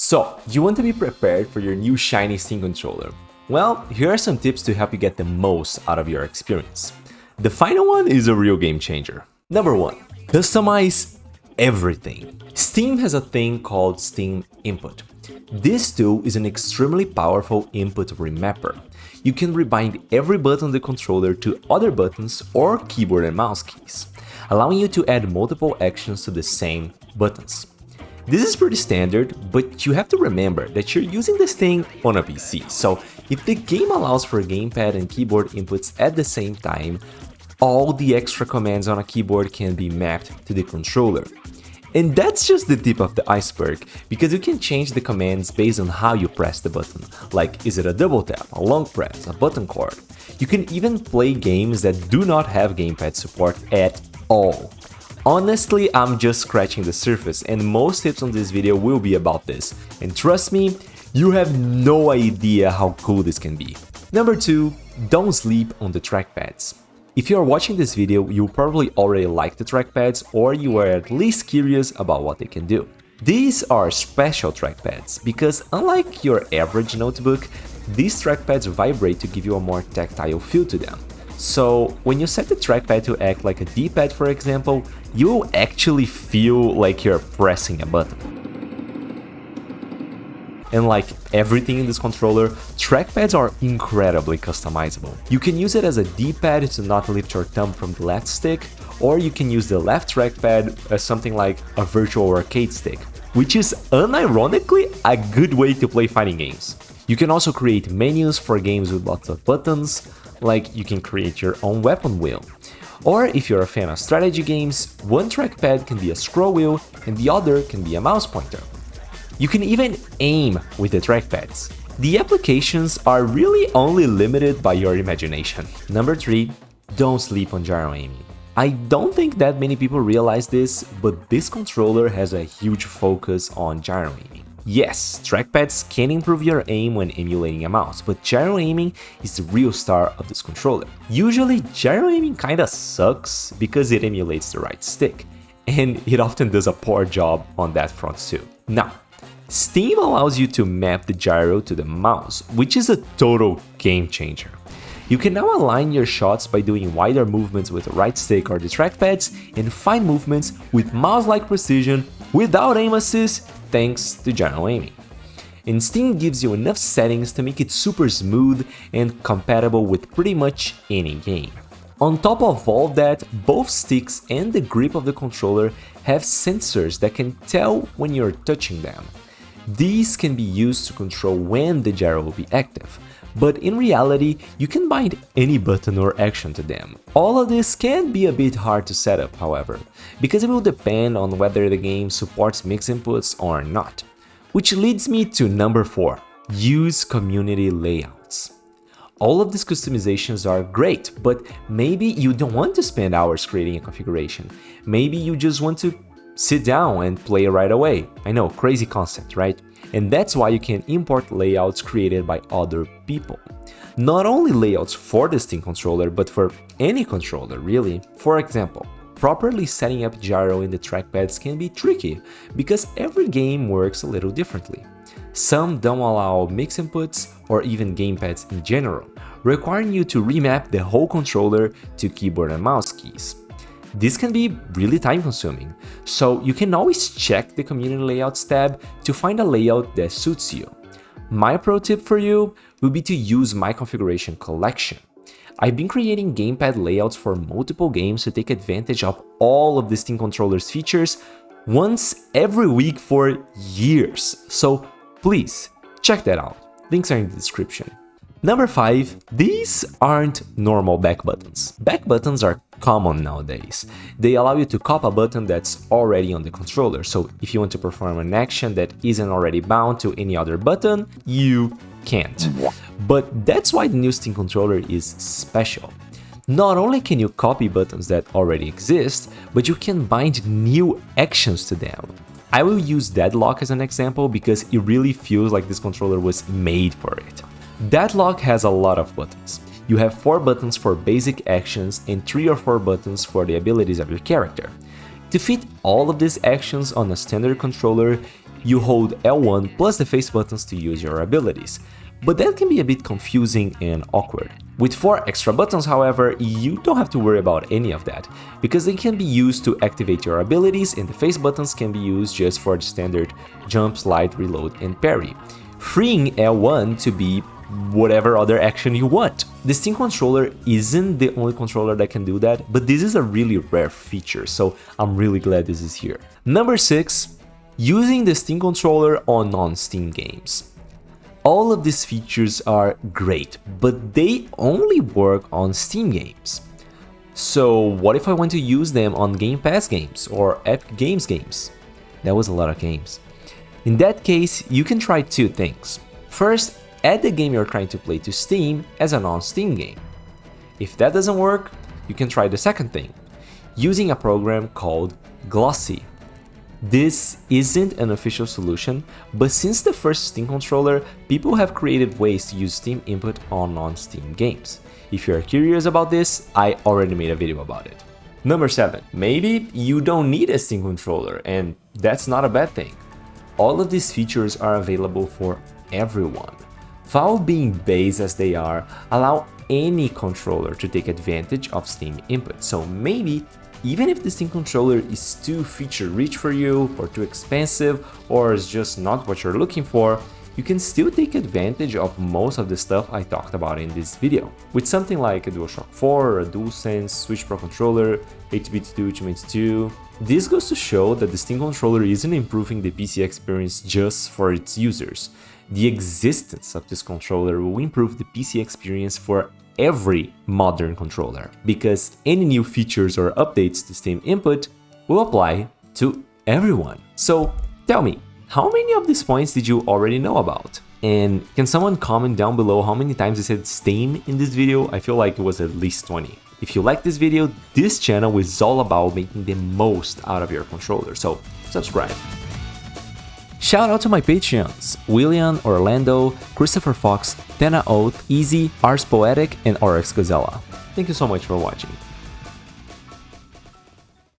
So, you want to be prepared for your new shiny Steam controller? Well, here are some tips to help you get the most out of your experience. The final one is a real game changer. Number 1. Customize everything. Steam has a thing called Steam Input. This tool is an extremely powerful input remapper. You can rebind every button on the controller to other buttons or keyboard and mouse keys, allowing you to add multiple actions to the same buttons. This is pretty standard, but you have to remember that you're using this thing on a PC, so if the game allows for gamepad and keyboard inputs at the same time, all the extra commands on a keyboard can be mapped to the controller. And that's just the tip of the iceberg, because you can change the commands based on how you press the button, like is it a double tap, a long press, a button chord. You can even play games that do not have gamepad support at all. Honestly, I'm just scratching the surface, and most tips on this video will be about this, and trust me, you have no idea how cool this can be. Number 2, don't sleep on the trackpads. If you are watching this video, you probably already like the trackpads, or you are at least curious about what they can do. These are special trackpads, because unlike your average notebook, these trackpads vibrate to give you a more tactile feel to them. So when you set the trackpad to act like a D-pad, for example, you will actually feel like you're pressing a button. And like everything in this controller, trackpads are incredibly customizable. You can use it as a D-pad to not lift your thumb from the left stick, or you can use the left trackpad as something like a virtual arcade stick, which is unironically a good way to play fighting games. You can also create menus for games with lots of buttons, like you can create your own weapon wheel. Or if you're a fan of strategy games, one trackpad can be a scroll wheel and the other can be a mouse pointer. You can even aim with the trackpads. The applications are really only limited by your imagination. Number 3, don't sleep on gyro aiming. I don't think that many people realize this, but this controller has a huge focus on gyro aiming. Yes, trackpads can improve your aim when emulating a mouse, but gyro aiming is the real star of this controller. Usually, gyro aiming kinda sucks because it emulates the right stick, and it often does a poor job on that front too. Now, Steam allows you to map the gyro to the mouse, which is a total game changer. You can now align your shots by doing wider movements with the right stick or the trackpads and fine movements with mouse-like precision without aim assist thanks to gyro aiming. And Steam gives you enough settings to make it super smooth and compatible with pretty much any game. On top of all that, both sticks and the grip of the controller have sensors that can tell when you're touching them. These can be used to control when the gyro will be active, but in reality, you can bind any button or action to them. All of this can be a bit hard to set up, however, because it will depend on whether the game supports mix inputs or not. Which leads me to number 4, use community layouts. All of these customizations are great, but maybe you don't want to spend hours creating a configuration. Maybe you just want to sit down and play right away. I know, crazy concept, right? And that's why you can import layouts created by other people. Not only layouts for the Steam controller, but for any controller, really. For example, properly setting up gyro in the trackpads can be tricky, because every game works a little differently. Some don't allow mix inputs or even gamepads in general, requiring you to remap the whole controller to keyboard and mouse keys. This can be really time-consuming, so you can always check the Community Layouts tab to find a layout that suits you. My pro tip for you will be to use my configuration collection. I've been creating gamepad layouts for multiple games to take advantage of all of the Steam controller's features once every week for years, so please check that out. Links are in the description. Number 5, these aren't normal back buttons. Back buttons are common nowadays. They allow you to copy a button that's already on the controller, so if you want to perform an action that isn't already bound to any other button, you can't. But that's why the new Steam controller is special. Not only can you copy buttons that already exist, but you can bind new actions to them. I will use Deadlock as an example because it really feels like this controller was made for it. Deadlock has a lot of buttons. You have 4 buttons for basic actions and 3 or 4 buttons for the abilities of your character. To fit all of these actions on a standard controller, you hold L1 plus the face buttons to use your abilities, but that can be a bit confusing and awkward. With 4 extra buttons, however, you don't have to worry about any of that, because they can be used to activate your abilities and the face buttons can be used just for the standard jump, slide, reload, and parry, freeing L1 to be whatever other action you want. The Steam controller isn't the only controller that can do that, but this is a really rare feature, so I'm really glad this is here. Number 6, using the Steam controller on non-Steam games. All of these features are great, but they only work on Steam games. So what if I want to use them on Game Pass games or Epic Games games? That was a lot of games. In that case, you can try 2 things. First, add the game you're trying to play to Steam as a non-Steam game. If that doesn't work, you can try the second thing, using a program called Glossy. This isn't an official solution, but since the first Steam controller, people have created ways to use Steam input on non-Steam games. If you're curious about this, I already made a video about it. Number 7, maybe you don't need a Steam controller, and that's not a bad thing. All of these features are available for everyone. Valve, being base as they are, allow any controller to take advantage of Steam input, so maybe even if the Steam controller is too feature-rich for you, or too expensive, or is just not what you're looking for, you can still take advantage of most of the stuff I talked about in this video. With something like a DualShock 4, or a DualSense, Switch Pro controller, 8-bit Ultimate 2. This goes to show that the Steam controller isn't improving the PC experience just for its users. The existence of this controller will improve the PC experience for every modern controller, because any new features or updates to Steam input will apply to everyone. So tell me, how many of these points did you already know about? And can someone comment down below how many times I said Steam in this video? I feel like it was at least 20. If you like this video, this channel is all about making the most out of your controller, so subscribe. Shout out to my Patreons, William, Orlando, Christopher Fox, Tana Oath, Easy, Ars Poetic, and Oryx Gazella. Thank you so much for watching.